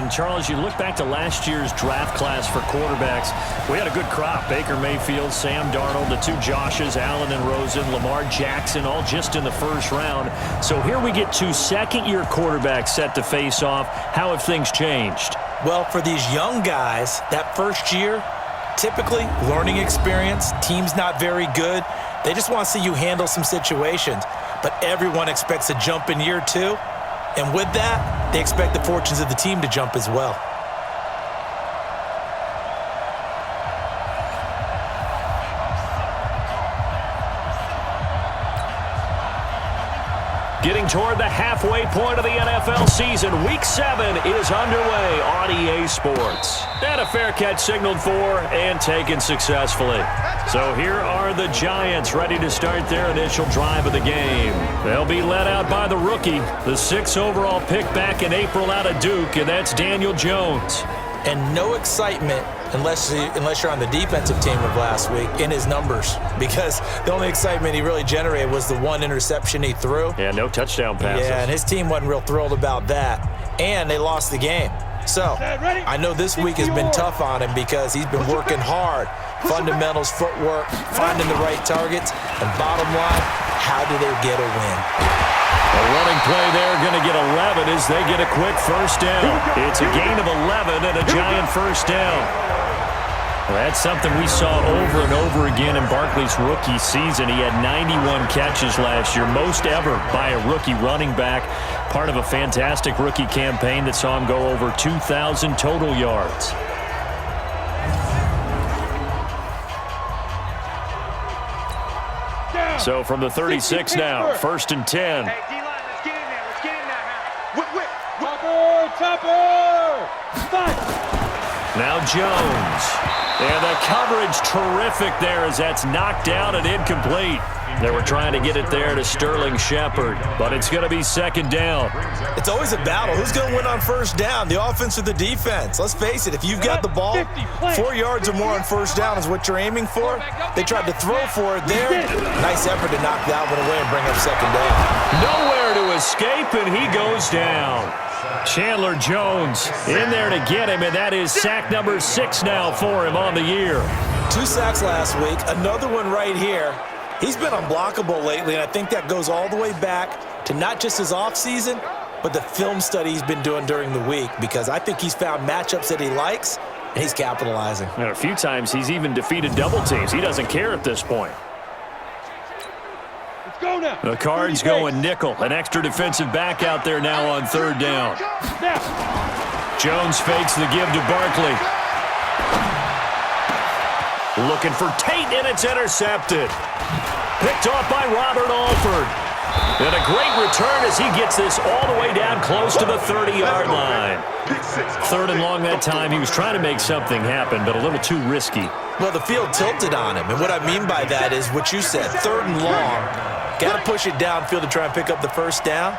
And, Charles, you look back to last year's draft class for quarterbacks. We had a good crop. Baker Mayfield, Sam Darnold, the two Joshes, Allen and Rosen, Lamar Jackson, all just in the first round. So here we get two second-year quarterbacks set to face off. How have things changed? Well, for these young guys, that first year, typically learning experience, team's not very good. They just want to see you handle some situations. But everyone expects a jump in year two. And with that, they expect the fortunes of the team to jump as well. Getting toward the halfway point of the NFL season, Week 7 is underway on EA Sports. And a fair catch signaled for and taken successfully. So here are the Giants ready to start their initial drive of the game. They'll be led out by the rookie, the 6th overall pick back in April out of Duke, and that's Daniel Jones. And no excitement unless you're on the defensive team of last week in his numbers, because the only excitement he really generated was the one interception he threw. Yeah, no touchdown passes. Yeah, and his team wasn't real thrilled about that, and they lost the game. So I know this week has been tough on him because he's been working hard. Fundamentals, footwork, finding the right targets, and bottom line, how do they get a win? A running play there, going to get 11 as they get a quick first down. It's a gain of 11 and a Giant first down. Well, that's something we saw over and over again in Barkley's rookie season. He had 91 catches last year, most ever by a rookie running back. Part of a fantastic rookie campaign that saw him go over 2,000 total yards. So from the 36 now, 1st and 10. Hey, D-line, let's get in there. Let's get in there. Topper! Now Jones. And the coverage terrific there as that's knocked down and incomplete. They were trying to get it there to Sterling Shepard, but it's going to be 2nd down. It's always a battle. Who's going to win on first down, the offense or the defense? Let's face it, if you've got the ball, 4 yards or more on first down is what you're aiming for. They tried to throw for it there. Nice effort to knock that one away and bring up 2nd down. Nowhere to escape, and he goes down. Chandler Jones in there to get him, and that is sack number 6 now for him on the year. 2 sacks last week, another one right here. He's been unblockable lately, and I think that goes all the way back to not just his offseason, but the film study he's been doing during the week, because I think he's found matchups that he likes, and he's capitalizing. And a few times he's even defeated double teams. He doesn't care at this point. Let's go now. The Cards going nickel. An extra defensive back out there now on 3rd down. Jones fakes the give to Barkley. Looking for Tate, and it's intercepted. Picked off by Robert Alford. And a great return as he gets this all the way down close to the 30-yard line. 3rd and long that time. He was trying to make something happen, but a little too risky. Well, the field tilted on him, and what I mean by that is what you said, 3rd and long. Got to push it downfield to try and pick up the first down.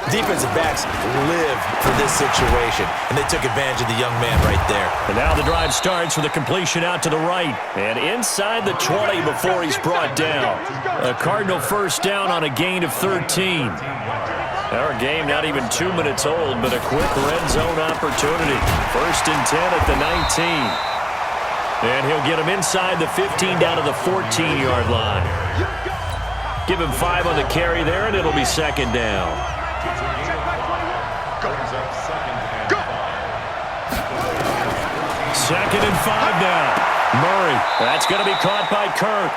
Defensive backs live for this situation, and they took advantage of the young man right there. And now the drive starts with a completion out to the right. And inside the 20 before he's brought down. A Cardinal first down on a gain of 13. Our game not even 2 minutes old, but a quick red zone opportunity. 1st and 10 at the 19. And he'll get him inside the 15 down to the 14-yard line. Give him 5 on the carry there, and it'll be 2nd down. 2nd and 5 now. Murray, that's going to be caught by Kirk.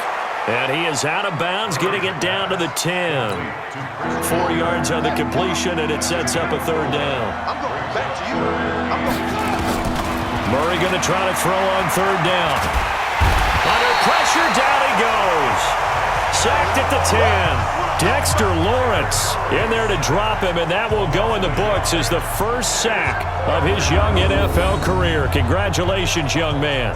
And he is out of bounds, getting it down to the 10. 4 yards on the completion, and it sets up a 3rd down. Murray going to try to throw on 3rd down. Under pressure, down he goes. Sacked at the 10. Dexter Lawrence in there to drop him, and that will go in the books as the first sack of his young NFL career. Congratulations, young man.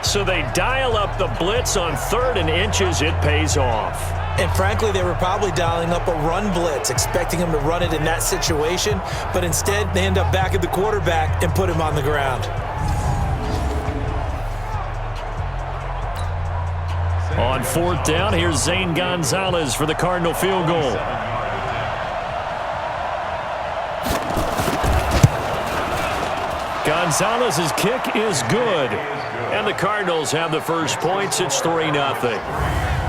So they dial up the blitz on 3rd and inches. It pays off. And frankly, they were probably dialing up a run blitz, expecting him to run it in that situation, but instead they end up back at the quarterback and put him on the ground. On 4th down, here's Zane Gonzalez for the Cardinal field goal. Gonzalez's kick is good. And the Cardinals have the first points. It's 3-0.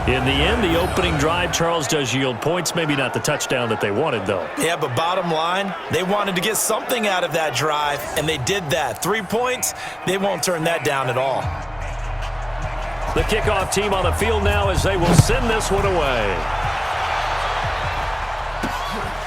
In the end, the opening drive, Charles, does yield points. Maybe not the touchdown that they wanted, though. Yeah, but bottom line, they wanted to get something out of that drive, and they did that. 3 points, they won't turn that down at all. The kickoff team on the field now as they will send this one away.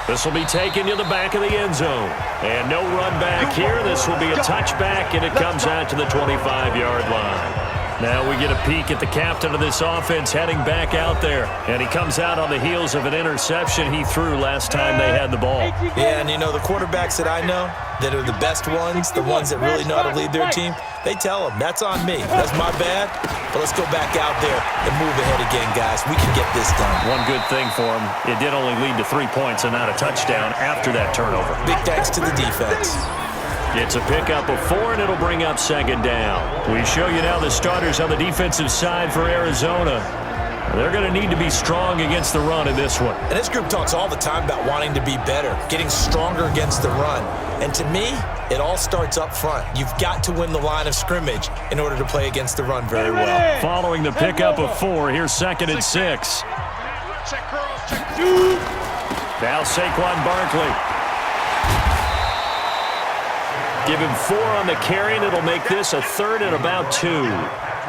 This will be taken to the back of the end zone. And no run back here. This will be a touchback, and it comes out to the 25-yard line. Now we get a peek at the captain of this offense heading back out there. And he comes out on the heels of an interception he threw last time they had the ball. Yeah, and you know, the quarterbacks that I know that are the best ones, the ones that really know how to lead their team, they tell them, that's on me. That's my bad. But let's go back out there and move ahead again, guys. We can get this done. One good thing for him, it did only lead to 3 points and not a touchdown after that turnover. Big thanks to the defense. It's a pickup of 4, and it'll bring up second down. We show you now the starters on the defensive side for Arizona. They're going to need to be strong against the run in this one. And this group talks all the time about wanting to be better, getting stronger against the run. And to me, it all starts up front. You've got to win the line of scrimmage in order to play against the run very well. Following the pickup of 4, here's 2nd and 6. Now Saquon Barkley. Give him 4 on the carry, and it'll make this a 3rd and about 2.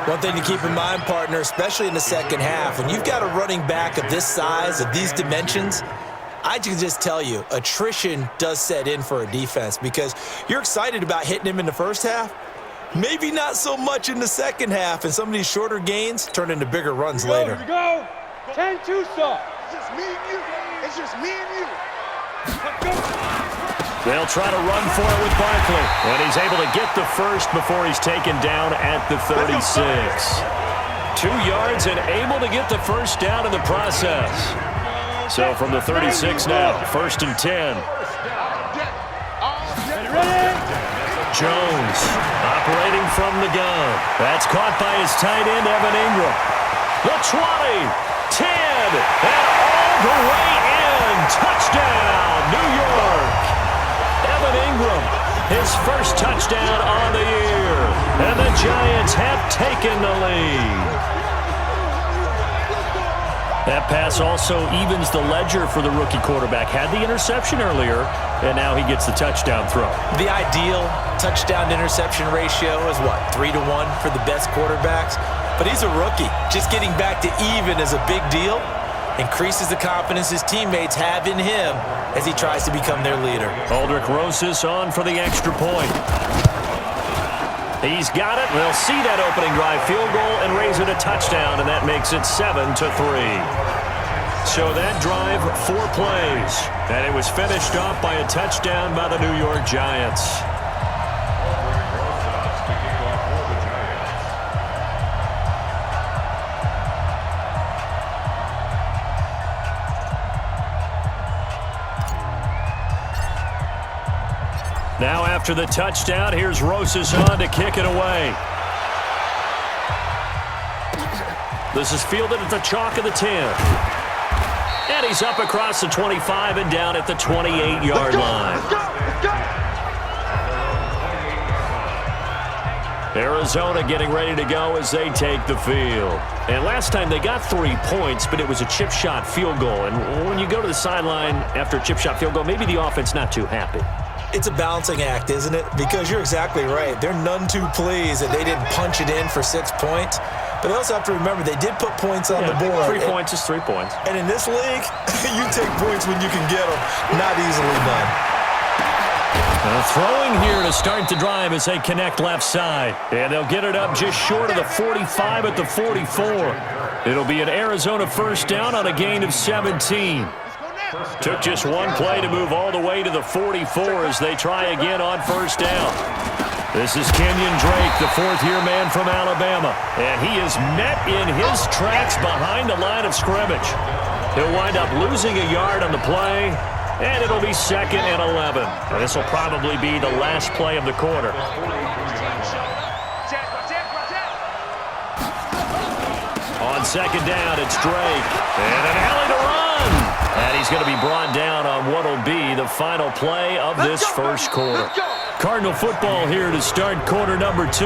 One thing to keep in mind, partner, especially in the second half, when you've got a running back of this size, of these dimensions, I can just tell you, attrition does set in for a defense because you're excited about hitting him in the first half, maybe not so much in the second half, and some of these shorter gains turn into bigger runs later. Here we go. 10-2 stop. It's just me and you. It's just me and you. Let's go. They'll try to run for it with Barkley. And he's able to get the first before he's taken down at the 36. 2 yards and able to get the first down in the process. So from the 36 now, 1st and 10. Jones operating from the gun. That's caught by his tight end, Evan Ingram. The 20, 10, and all the way in. Touchdown, New York. Evan Ingram, his first touchdown on the year. And the Giants have taken the lead. That pass also evens the ledger for the rookie quarterback. Had the interception earlier, and now he gets the touchdown throw. The ideal touchdown-interception ratio is what, 3-1 for the best quarterbacks? But he's a rookie. Just getting back to even is a big deal. Increases the confidence his teammates have in him as he tries to become their leader. Aldrich Rosas on for the extra point. He's got it. They'll see that opening drive field goal and raise it a touchdown, and that makes it 7-3. So that drive, 4 plays, and it was finished off by a touchdown by the New York Giants. Now after the touchdown, here's Rosas on to kick it away. This is fielded at the chalk of the 10. And he's up across the 25 and down at the 28-yard line. Arizona getting ready to go as they take the field. And last time they got 3 points, but it was a chip shot field goal. And when you go to the sideline after a chip shot field goal, maybe the offense not too happy. It's a balancing act, isn't it? Because you're exactly right. They're none too pleased that they didn't punch it in for 6 points. But they also have to remember they did put points on the board. 3 points is 3 points. And in this league, you take points when you can get them. Not easily done. Throwing here to start the drive as they connect left side. And they'll get it up just short of the 45 at the 44. It'll be an Arizona first down on a gain of 17. Took just 1 play to move all the way to the 44 as they try again on first down. This is Kenyon Drake, the 4th-year man from Alabama. And he is met in his tracks behind the line of scrimmage. He'll wind up losing a yard on the play, and it'll be 2nd and 11. And this will probably be the last play of the quarter. On 2nd down, it's Drake. And an alley to run. And he's going to be brought down on what will be the final play of this first quarter. Cardinal football here to start quarter number 2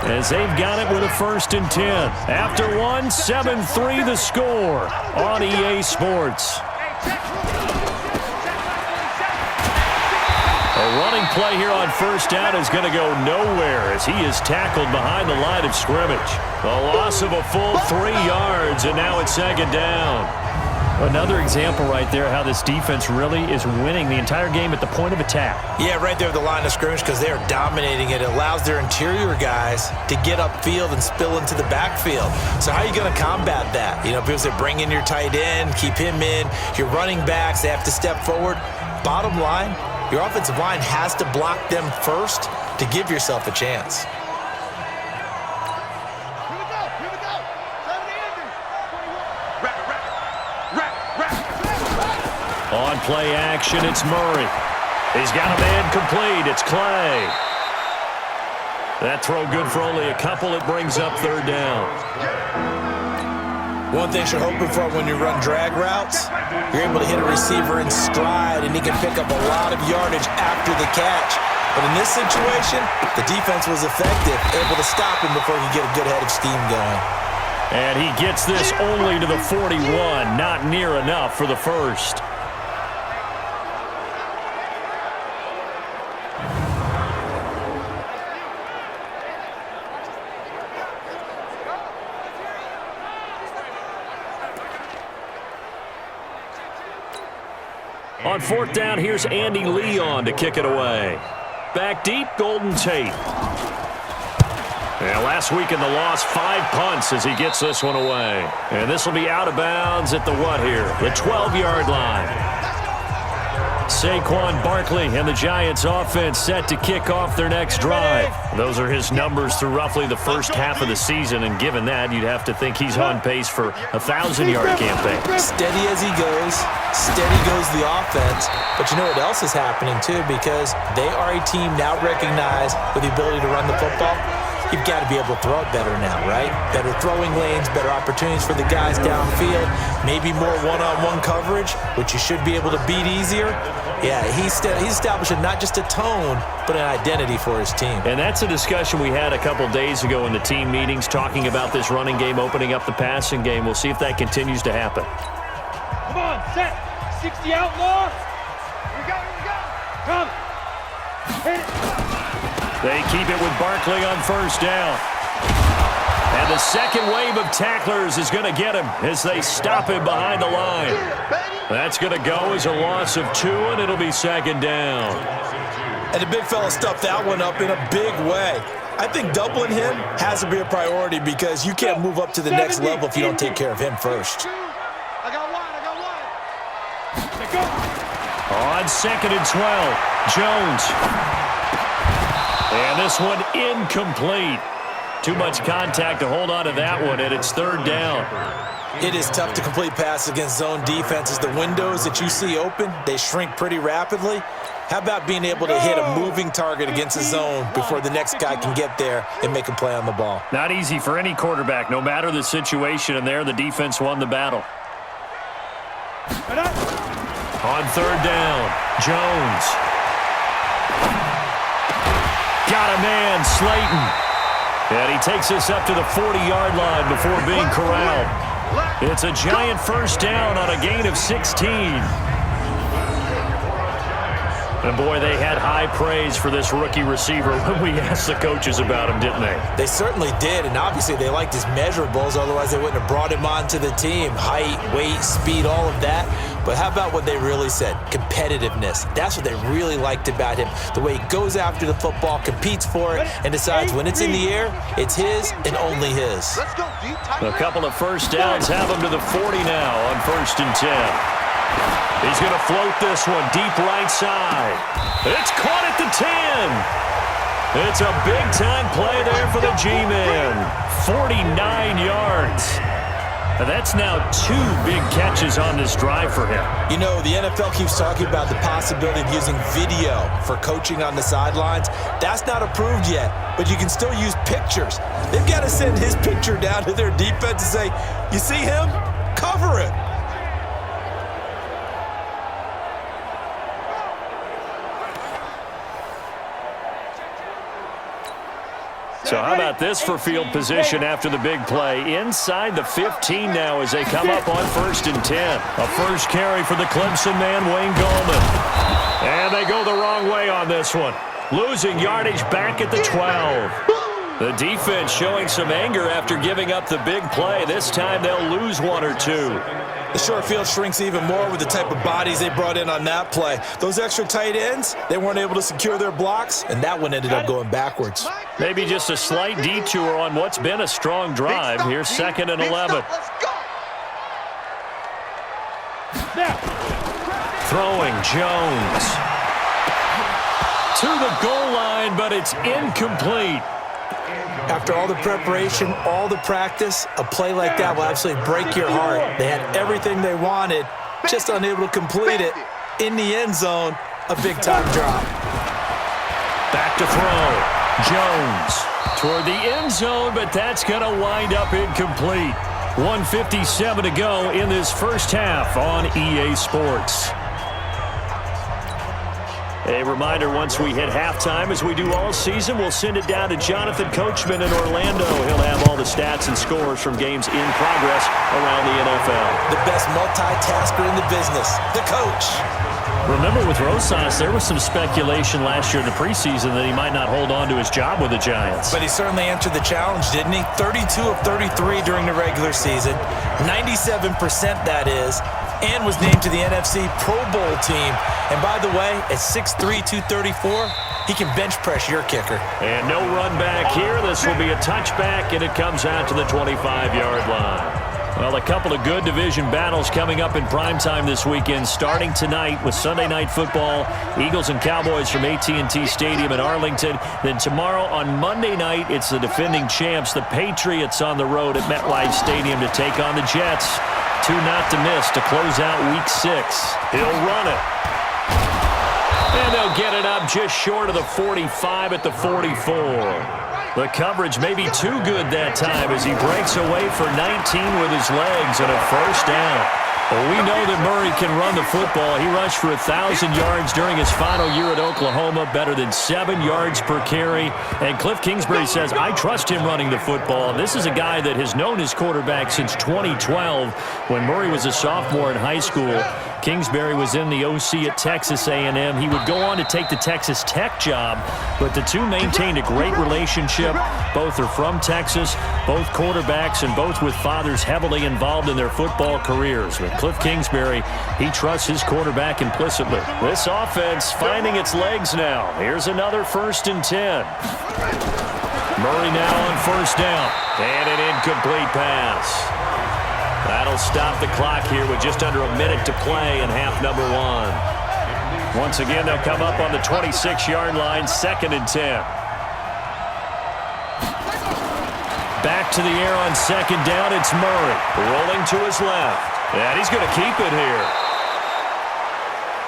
as they've got it with a 1st and 10. After one, 7-3 the score on EA Sports. A running play here on 1st down is going to go nowhere as he is tackled behind the line of scrimmage. A loss of a full 3 yards, and now it's 2nd down. Another example right there how this defense really is winning the entire game at the point of attack. Yeah, right there at the line of scrimmage because they are dominating it. It allows their interior guys to get upfield and spill into the backfield. So how are you going to combat that? You know, because they bring in your tight end, keep him in. Your running backs, they have to step forward. Bottom line, your offensive line has to block them first to give yourself a chance. On play action, it's Murray. He's got a man complete. It's Clay. That throw good for only a couple. It brings up 3rd down. One thing you're hoping for when you run drag routes, you're able to hit a receiver in stride, and he can pick up a lot of yardage after the catch. But in this situation, the defense was effective, able to stop him before he could get a good head of steam going. And he gets this only to the 41, not near enough for the 1st. On 4th down, here's Andy Leon to kick it away. Back deep, Golden Tate. Yeah, last week in the loss, 5 punts as he gets this one away. And this will be out of bounds at the what here? The 12-yard line. Saquon Barkley and the Giants offense set to kick off their next drive. Those are his numbers through roughly the first half of the season, and given that, you'd have to think he's on pace for a 1,000-yard campaign. Steady as he goes, steady goes the offense. But you know what else is happening, too, because they are a team now recognized with the ability to run the football. You've got to be able to throw it better now, right? Better throwing lanes, better opportunities for the guys downfield, maybe more one-on-one coverage, which you should be able to beat easier. Yeah, he's establishing not just a tone, but an identity for his team. And that's a discussion we had a couple days ago in the team meetings, talking about this running game opening up the passing game. We'll see if that continues to happen. Come on, set. 60 outlaw. Here we go. Come. Hit it. They keep it with Barkley on 1st down. And the second wave of tacklers is going to get him as they stop him behind the line. That's going to go as a loss of 2, and it'll be 2nd down. And the big fella stuffed that one up in a big way. I think doubling him has to be a priority because you can't move up to the next level if you don't take care of him first. I got one. On 2nd and 12, Jones. And this one incomplete. Too much contact to hold on to that one, and it's 3rd down. It is tough to complete passes against zone defenses. The windows that you see open, they shrink pretty rapidly. How about being able to hit a moving target against a zone before the next guy can get there and make a play on the ball? Not easy for any quarterback, no matter the situation, and there the defense won the battle. On 3rd down, Jones. Got a man, Slayton. And he takes us up to the 40-yard line before being corralled. It's a giant 1st down on a gain of 16. And boy, they had high praise for this rookie receiver when we asked the coaches about him, didn't they? They certainly did, and obviously they liked his measurables, otherwise they wouldn't have brought him onto the team. Height, weight, speed, all of that. But how about what they really said? Competitiveness. That's what they really liked about him. The way he goes after the football, competes for it, and decides when it's in the air, it's his and only his. A couple of 1st downs have him to the 40 now on 1st and 10. He's going to float this one deep right side. It's caught at the 10. It's a big-time play there for the G-Man. 49 yards. And that's now 2 big catches on this drive for him. You know, the NFL keeps talking about the possibility of using video for coaching on the sidelines. That's not approved yet, but you can still use pictures. They've got to send his picture down to their defense and say, you see him? Cover it. So how about this for field position after the big play? Inside the 15 now as they come up on 1st and 10. A first carry for the Clemson man, Wayne Gallman. And they go the wrong way on this one. Losing yardage back at the 12. The defense showing some anger after giving up the big play. This time they'll lose 1 or 2. The short field shrinks even more with the type of bodies they brought in on that play. Those extra tight ends, they weren't able to secure their blocks, and that one ended up going backwards. Maybe just a slight detour on what's been a strong drive. Here's 2nd and 11. Throwing Jones to the goal line, but it's incomplete. After all the preparation, all the practice, a play like that will absolutely break your heart. They had everything they wanted, just unable to complete it. In the end zone, a big-time drop. Back to throw. Jones toward the end zone, but that's going to wind up incomplete. 1:57 to go in this first half on EA Sports. A reminder, once we hit halftime, as we do all season, we'll send it down to Jonathan Coachman in Orlando. He'll have all the stats and scores from games in progress around the NFL. The best multitasker in the business, the coach. Remember with Rosas, there was some speculation last year in the preseason that he might not hold on to his job with the Giants. But he certainly answered the challenge, didn't he? 32 of 33 during the regular season, 97% that is, and was named to the NFC Pro Bowl team. And by the way, at 6'3", 234, he can bench press your kicker. And no run back here. This will be a touchback, and it comes out to the 25-yard line. Well, a couple of good division battles coming up in primetime this weekend, starting tonight with Sunday Night Football, Eagles and Cowboys from AT&T Stadium in Arlington. Then tomorrow on Monday night, it's the defending champs, the Patriots, on the road at MetLife Stadium to take on the Jets. 2 not to miss to close out Week 6. He'll run it. And they'll get it up just short of the 45 at the 44. The coverage may be too good that time as he breaks away for 19 with his legs and a first down. Well, we know that Murray can run the football. He rushed for 1,000 yards during his final year at Oklahoma, better than 7 yards per carry. And Cliff Kingsbury says, I trust him running the football. This is a guy that has known his quarterback since 2012 when Murray was a sophomore in high school. Kingsbury was in the OC at Texas A&M. He would go on to take the Texas Tech job, but the two maintained a great relationship. Both are from Texas, both quarterbacks, and both with fathers heavily involved in their football careers. With Cliff Kingsbury, he trusts his quarterback implicitly. This offense finding its legs now. Here's another 1st and 10. Murray now on 1st down, and an incomplete pass. That'll stop the clock here with just under a minute to play in half number 1. Once again, they'll come up on the 26-yard line, 2nd and 10. Back to the air on 2nd down, it's Murray. Rolling to his left. And he's going to keep it here.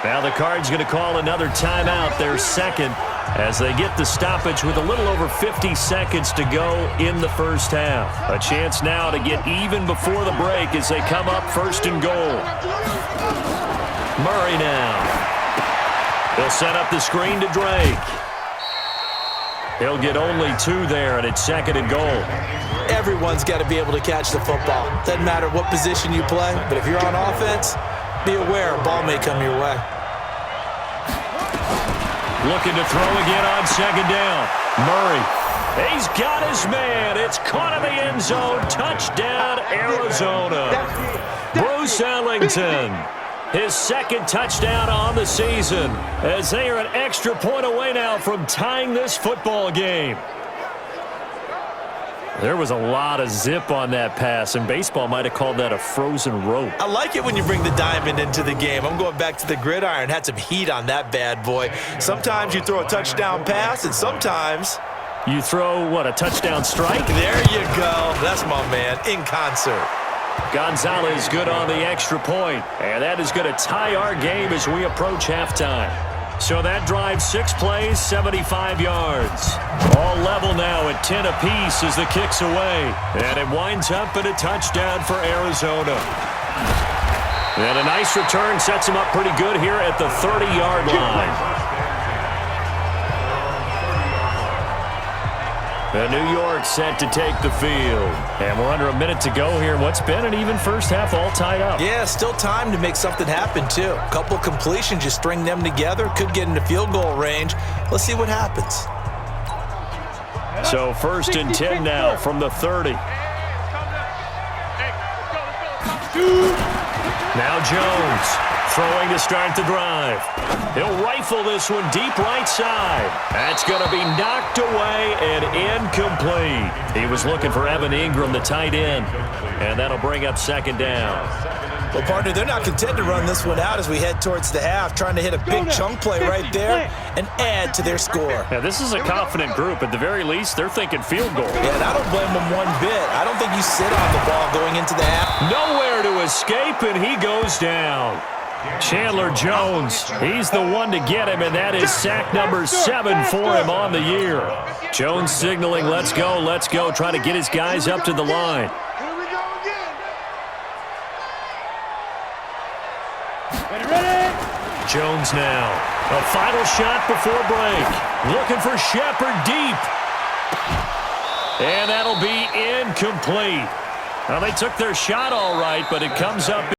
Now the Cards going to call another timeout, their 2nd, as they get the stoppage with a little over 50 seconds to go in the first half. A chance now to get even before the break as they come up 1st and goal. Murray now. He'll set up the screen to Drake. He'll get only 2 there, and it's 2nd and goal. Everyone's got to be able to catch the football. Doesn't matter what position you play, but if you're on offense, be aware a ball may come your way. Looking to throw again on 2nd down. Murray. He's got his man. It's caught in the end zone. Touchdown, Arizona. Bruce Ellington. His 2nd touchdown on the season as they are an extra point away now from tying this football game. There was a lot of zip on that pass, and baseball might have called that a frozen rope. I like it when you bring the diamond into the game. I'm going back to the gridiron. Had some heat on that bad boy. Sometimes you throw a touchdown pass, and sometimes you throw, what, a touchdown strike? There you go. That's my man, in concert. Gonzalez good on the extra point, and that is going to tie our game as we approach halftime. So that drive, 6 plays, 75 yards. All level now at 10 apiece as the kick's away. And it winds up in a touchdown for Arizona. And a nice return sets him up pretty good here at the 30-yard line. And New York set to take the field. And we're under a minute to go here. What's been an even first half, all tied up. Yeah, still time to make something happen, too. A couple completions, just string them together. Could get into field goal range. Let's see what happens. So 1st and 10 now from the 30. Now Jones throwing to start the drive. He'll rifle this one deep right side. That's going to be knocked away and incomplete. He was looking for Evan Ingram, the tight end, and that'll bring up 2nd down. Well, partner, they're not content to run this one out as we head towards the half, trying to hit a big chunk play right there and add to their score. Yeah, this is a confident group. At the very least, they're thinking field goal. Yeah, and I don't blame them one bit. I don't think you sit on the ball going into the half. Nowhere to escape, and he goes down. Chandler Jones, he's the one to get him, and that is sack number 7 for him on the year. Jones signaling, let's go, trying to get his guys up to the line. Jones now. A final shot before break. Looking for Shepard deep. And that'll be incomplete. Well, they took their shot all right, but it comes up